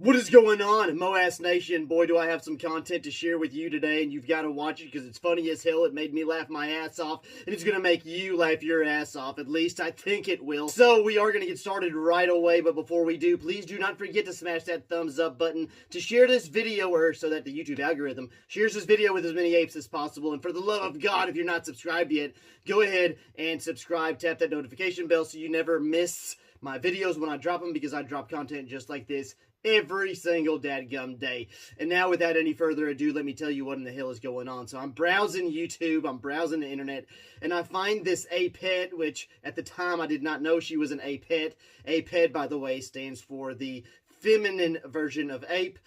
What is going on, MOASS Nation? Boy, do I have some content to share with you today, and you've got to watch it because it's funny as hell. It made me laugh my ass off, and it's going to make you laugh your ass off. At least I think it will. So we are going to get started right away, but before we do, please do not forget to smash that thumbs up button to share this video, or so that the YouTube algorithm shares this video with as many apes as possible. And for the love of God, if you're not subscribed yet, go ahead and subscribe. Tap that notification bell so you never miss my videos when I drop them, because I drop content just like this every single dadgum day. And now, without any further ado, let me tell you what in the hell is going on. So I'm browsing YouTube, I'm browsing the internet, and I find this Apes, which at the time I did not know she was an Apes. Apes, by the way, stands for the feminine version of ape,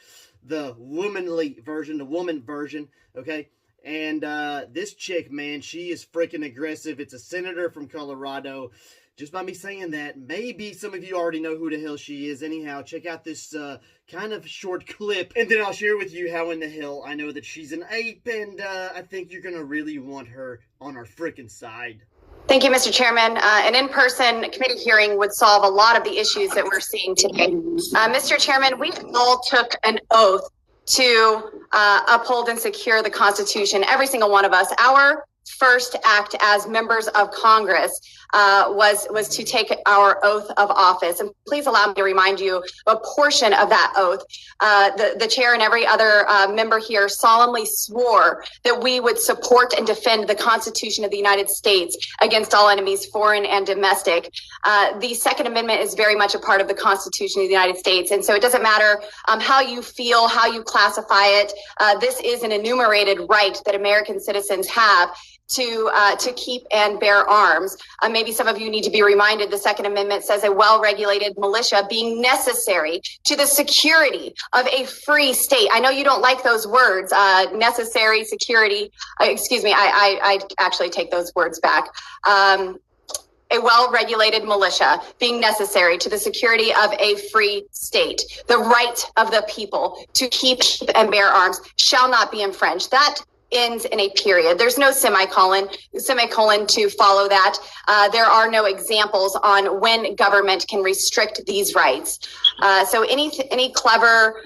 the womanly version, the woman version, okay? And this chick, man, she is freaking aggressive. It's a senator from Colorado. Just by me saying that, maybe some of you already know who the hell she is. Anyhow, check out this kind of short clip, and then I'll share with you how in the hell I know that she's an ape, and I think you're going to really want her on our freaking side. Thank you, Mr. Chairman. An in-person committee hearing would solve a lot of the issues that we're seeing today. Mr. Chairman, we all took an oath to uphold and secure the Constitution, every single one of us. Our first act as members of Congress was to take our oath of office. And please allow me to remind you a portion of that oath. The chair and every other member here solemnly swore that we would support and defend the Constitution of the United States against all enemies, foreign and domestic. The Second Amendment is very much a part of the Constitution of the United States. And so it doesn't matter how you feel, how you classify it. This is an enumerated right that American citizens have to keep and bear arms. Maybe some of you need to be reminded the Second Amendment says a well-regulated militia being necessary to the security of a free state. I know you don't like those words, necessary, security. Excuse me, I actually take those words back. A well-regulated militia being necessary to the security of a free state. The right of the people to keep and bear arms shall not be infringed. That ends in a period. There's no semicolon to follow that. There are no examples on when government can restrict these rights. So any clever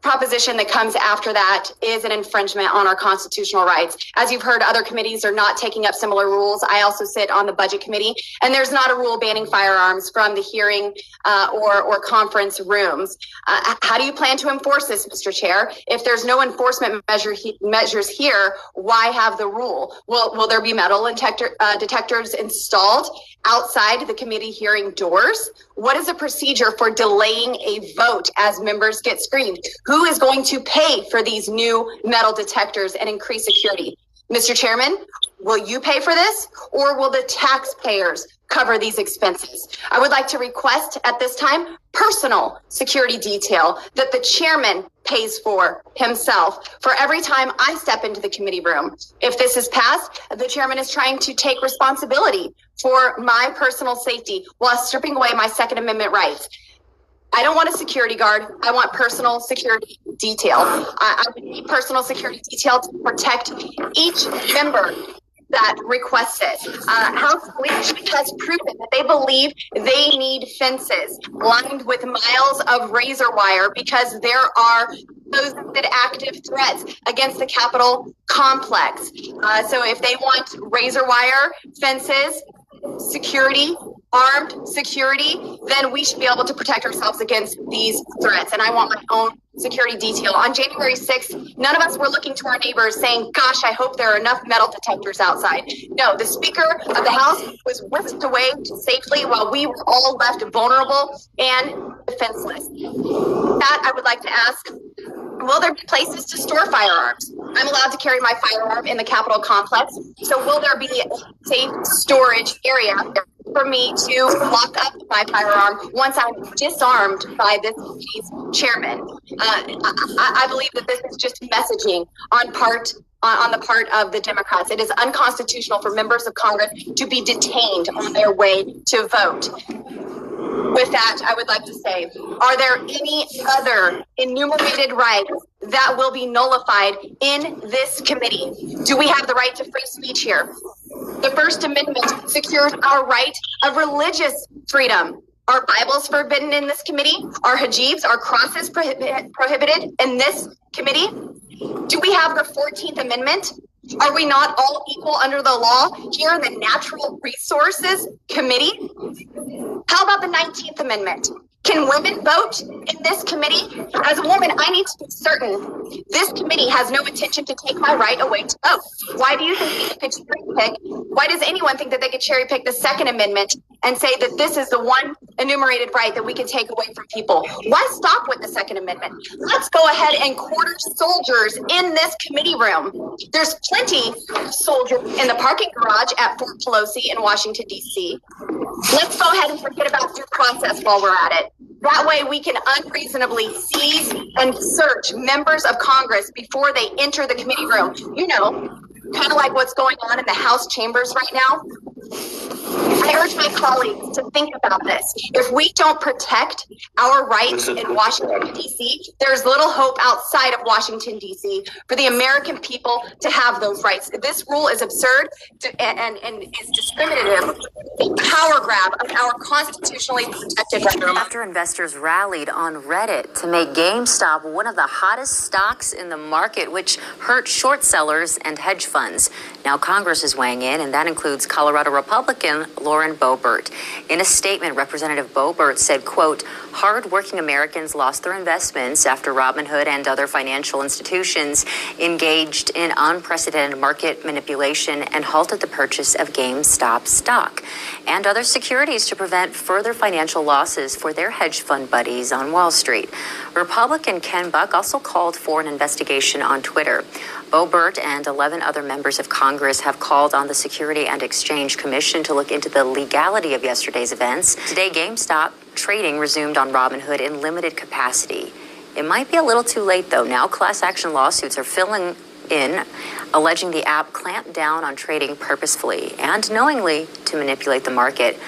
proposition that comes after that is an infringement on our constitutional rights. As you've heard, other committees are not taking up similar rules. I also sit on the Budget Committee, and there's not a rule banning firearms from the hearing or conference rooms. How do you plan to enforce this, Mr. Chair? If there's no enforcement measures here, why have the rule? Will there be metal detectors installed outside the committee hearing doors? What is the procedure for delaying a vote as members get screened? Who is going to pay for these new metal detectors and increase security? Mr. Chairman, will you pay for this, or will the taxpayers cover these expenses? I would like to request at this time personal security detail that the chairman pays for himself for every time I step into the committee room. If this is passed, the chairman is trying to take responsibility for my personal safety while stripping away my Second Amendment rights. I don't want a security guard. I want personal security detail. I need personal security detail to protect each member that requests it. House leadership has proven that they believe they need fences lined with miles of razor wire because there are supposed active threats against the Capitol complex. So if they want razor wire fences, security, armed security, then we should be able to protect ourselves against these threats. And I want my own security detail. On January 6th, none of us were looking to our neighbors saying, gosh, I hope there are enough metal detectors outside. No, the Speaker of the House was whisked away safely while we were all left vulnerable and defenseless. That I would like to ask, will there be places to store firearms? I'm allowed to carry my firearm in the Capitol complex. So will there be a safe storage area for me to lock up my firearm once I'm disarmed by this committee's chairman? I believe that this is just messaging on the part of the Democrats. It is unconstitutional for members of Congress to be detained on their way to vote. With that, I would like to say, are there any other enumerated rights that will be nullified in this committee? Do we have the right to free speech here? The First Amendment secures our right of religious freedom. Are Bibles forbidden in this committee? Are hijabs, are crosses prohibited in this committee? Do we have the 14th Amendment? Are we not all equal under the law here in the Natural Resources Committee? How about the 19th Amendment? Can women vote in this committee? As a woman, I need to be certain this committee has no intention to take my right away to vote. Why do you think they could cherry pick? Why does anyone think that they could cherry pick the Second Amendment and say that this is the one enumerated right that we can take away from people? Why stop with the Second Amendment? Let's go ahead and quarter soldiers in this committee room. There's plenty of soldiers in the parking garage at Fort Pelosi in Washington, D.C. Let's go ahead and forget about due process while we're at it. That way we can unreasonably seize and search members of Congress before they enter the committee room. You know, kind of like what's going on in the House chambers right now. I urge my colleagues to think about this. If we don't protect our rights in Washington, D.C., there's little hope outside of Washington, D.C. for the American people to have those rights. This rule is absurd and is discriminative, power grab of our constitutionally protected rights. After investors rallied on Reddit to make GameStop one of the hottest stocks in the market, which hurt short sellers and hedge funds. Now Congress is weighing in, and that includes Colorado Republican Lauren Boebert. In a statement, Representative Boebert said, quote, hard-working Americans lost their investments after Robinhood and other financial institutions engaged in unprecedented market manipulation and halted the purchase of GameStop stock and other securities to prevent further financial losses for their hedge fund buddies on Wall Street. Republican Ken Buck also called for an investigation on Twitter. Boebert and 11 other members of Congress have called on the Security and Exchange Commission to look into the legality of yesterday's events. Today, GameStop trading resumed on Robinhood in limited capacity. It might be a little too late, though. Now class action lawsuits are filling in, alleging the app clamped down on trading purposefully and knowingly to manipulate the market.